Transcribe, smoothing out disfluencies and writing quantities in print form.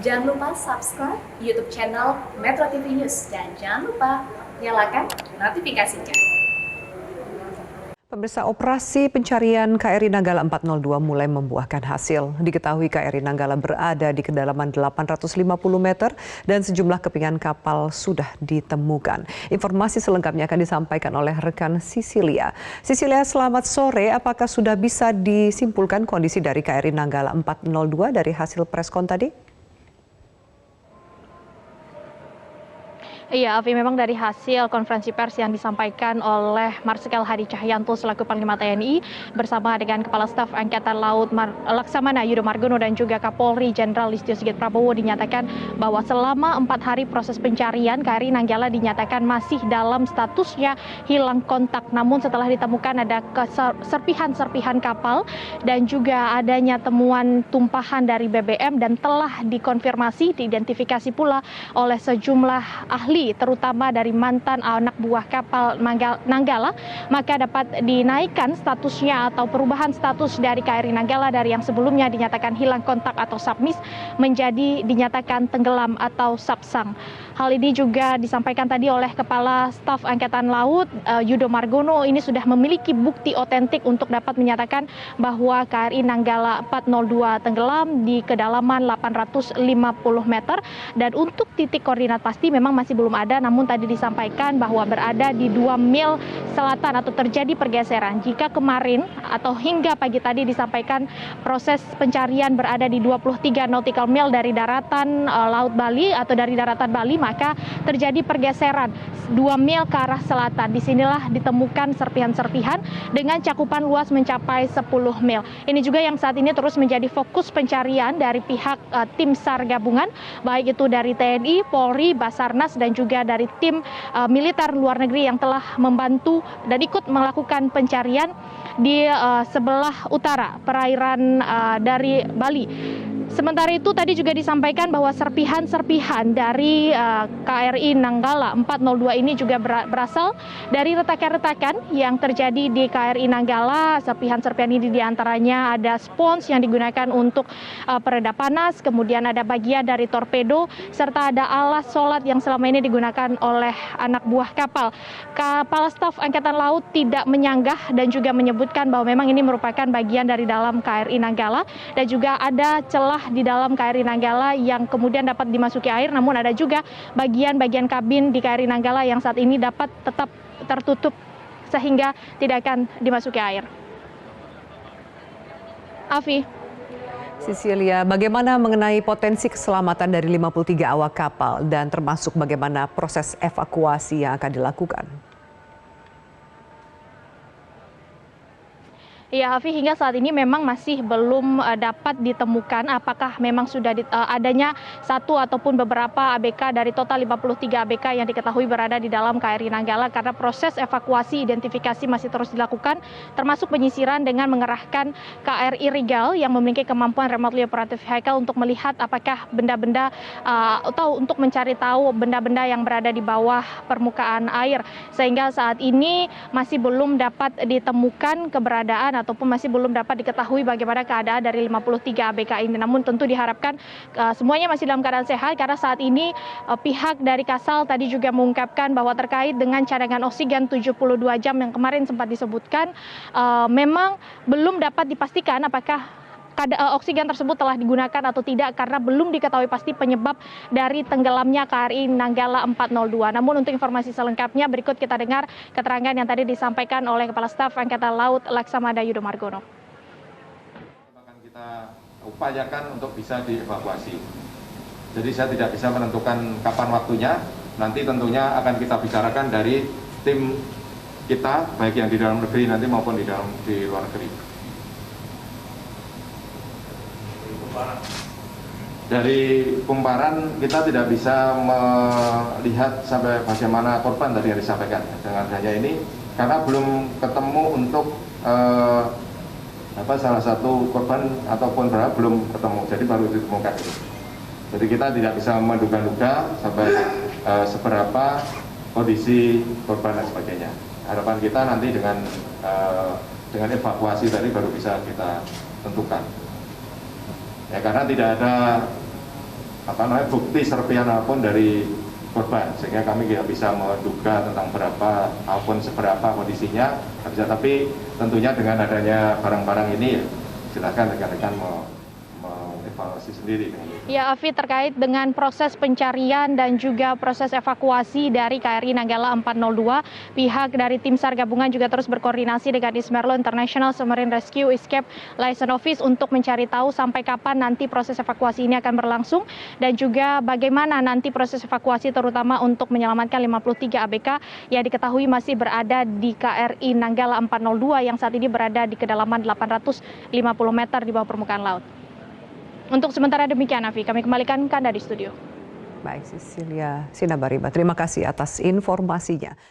Jangan lupa subscribe YouTube channel Metro TV News dan jangan lupa nyalakan notifikasinya. Pemirsa, operasi pencarian KRI Nanggala 402 mulai membuahkan hasil. Diketahui KRI Nanggala berada di kedalaman 850 meter dan sejumlah kepingan kapal sudah ditemukan. Informasi selengkapnya akan disampaikan oleh rekan Sisilia. Sisilia, selamat sore. Apakah sudah bisa disimpulkan kondisi dari KRI Nanggala 402 dari hasil preskon tadi? Iya, Afi, memang dari hasil konferensi pers yang disampaikan oleh Marsikal Hadi Cahyanto selaku Panglima TNI bersama dengan Kepala Staf Angkatan Laut Laksamana Yudo Margono dan juga Kapolri Jenderal Listio Sigit Prabowo dinyatakan bahwa selama 4 hari proses pencarian KRI Nanggala dinyatakan masih dalam statusnya hilang kontak. Namun setelah ditemukan ada serpihan-serpihan kapal dan juga adanya temuan tumpahan dari BBM dan telah dikonfirmasi, diidentifikasi pula oleh sejumlah ahli terutama dari mantan anak buah kapal Nanggala, maka dapat dinaikkan statusnya atau perubahan status dari KRI Nanggala dari yang sebelumnya dinyatakan hilang kontak atau submiss menjadi dinyatakan tenggelam atau subsang. Hal ini juga disampaikan tadi oleh Kepala Staf Angkatan Laut Yudo Margono. Ini sudah memiliki bukti otentik untuk dapat menyatakan bahwa KRI Nanggala 402 tenggelam di kedalaman 850 meter dan untuk titik koordinat pasti memang masih belum ada, namun tadi disampaikan bahwa berada di 2 mil selatan atau terjadi pergeseran. Jika kemarin atau hingga pagi tadi disampaikan proses pencarian berada di 23 nautical mile dari daratan Laut Bali atau dari daratan Bali, maka terjadi pergeseran 2 mil ke arah selatan. Disinilah ditemukan serpihan-serpihan dengan cakupan luas mencapai 10 mil. Ini juga yang saat ini terus menjadi fokus pencarian dari pihak tim SAR gabungan, baik itu dari TNI, Polri, Basarnas, dan juga dari tim militer luar negeri yang telah membantu dan ikut melakukan pencarian di sebelah utara perairan dari Bali. Sementara itu tadi juga disampaikan bahwa serpihan-serpihan dari KRI Nanggala 402 ini juga berasal dari retakan-retakan yang terjadi di KRI Nanggala. Serpihan-serpihan ini diantaranya ada spons yang digunakan untuk peredam panas, kemudian ada bagian dari torpedo, serta ada alas sholat yang selama ini digunakan oleh anak buah kapal. Kepala Staf Angkatan Laut tidak menyanggah dan juga menyebutkan bahwa memang ini merupakan bagian dari dalam KRI Nanggala dan juga ada celah di dalam KRI Nanggala yang kemudian dapat dimasuki air, namun ada juga bagian-bagian kabin di KRI Nanggala yang saat ini dapat tetap tertutup sehingga tidak akan dimasuki air. Afi. Sisilia, bagaimana mengenai potensi keselamatan dari 53 awak kapal dan termasuk bagaimana proses evakuasi yang akan dilakukan? Ya, Hafi, hingga saat ini memang masih belum dapat ditemukan apakah memang sudah adanya satu ataupun beberapa ABK dari total 53 ABK yang diketahui berada di dalam KRI Nanggala, karena proses evakuasi identifikasi masih terus dilakukan, termasuk penyisiran dengan mengerahkan KRI Rigel yang memiliki kemampuan remotely operative vehicle untuk melihat apakah benda-benda atau untuk mencari tahu benda-benda yang berada di bawah permukaan air, sehingga saat ini masih belum dapat ditemukan keberadaan ataupun masih belum dapat diketahui bagaimana keadaan dari 53 ABK ini. Namun tentu diharapkan semuanya masih dalam keadaan sehat, karena saat ini pihak dari Kasal tadi juga mengungkapkan bahwa terkait dengan cadangan oksigen 72 jam yang kemarin sempat disebutkan, memang belum dapat dipastikan apakah oksigen tersebut telah digunakan atau tidak, karena belum diketahui pasti penyebab dari tenggelamnya KRI Nanggala 402. Namun untuk informasi selengkapnya berikut kita dengar keterangan yang tadi disampaikan oleh Kepala Staf Angkatan Laut Laksamana Yudo Margono. Akan kita upayakan untuk bisa dievakuasi. Jadi saya tidak bisa menentukan kapan waktunya. Nanti tentunya akan kita bicarakan dari tim kita, baik yang di dalam negeri nanti maupun di luar negeri. Dari kumparan kita tidak bisa melihat sampai bagaimana korban tadi yang disampaikan. Dengan hanya ini, karena belum ketemu untuk salah satu korban ataupun berapa belum ketemu, jadi baru ditemukan. Jadi kita tidak bisa menduga-duga sampai seberapa kondisi korban dan sebagainya. Harapan kita nanti dengan evakuasi tadi baru bisa kita tentukan. Ya, karena tidak ada bukti serpihan apapun dari korban, sehingga kami tidak bisa menduga tentang berapa maupun seberapa kondisinya, bisa. Tapi tentunya dengan adanya barang-barang ini, ya silakan rekan-rekan mengevaluasi sendiri dengan itu. Ya, Afi, terkait dengan proses pencarian dan juga proses evakuasi dari KRI Nanggala 402, pihak dari tim SAR gabungan juga terus berkoordinasi dengan Ismerlo International Submarine Rescue Escape Liaison Office untuk mencari tahu sampai kapan nanti proses evakuasi ini akan berlangsung dan juga bagaimana nanti proses evakuasi terutama untuk menyelamatkan 53 ABK yang diketahui masih berada di KRI Nanggala 402 yang saat ini berada di kedalaman 850 meter di bawah permukaan laut. Untuk sementara demikian, Afi, kami kembalikan ke Anda di studio. Baik, Cecilia Sinabariba, terima kasih atas informasinya.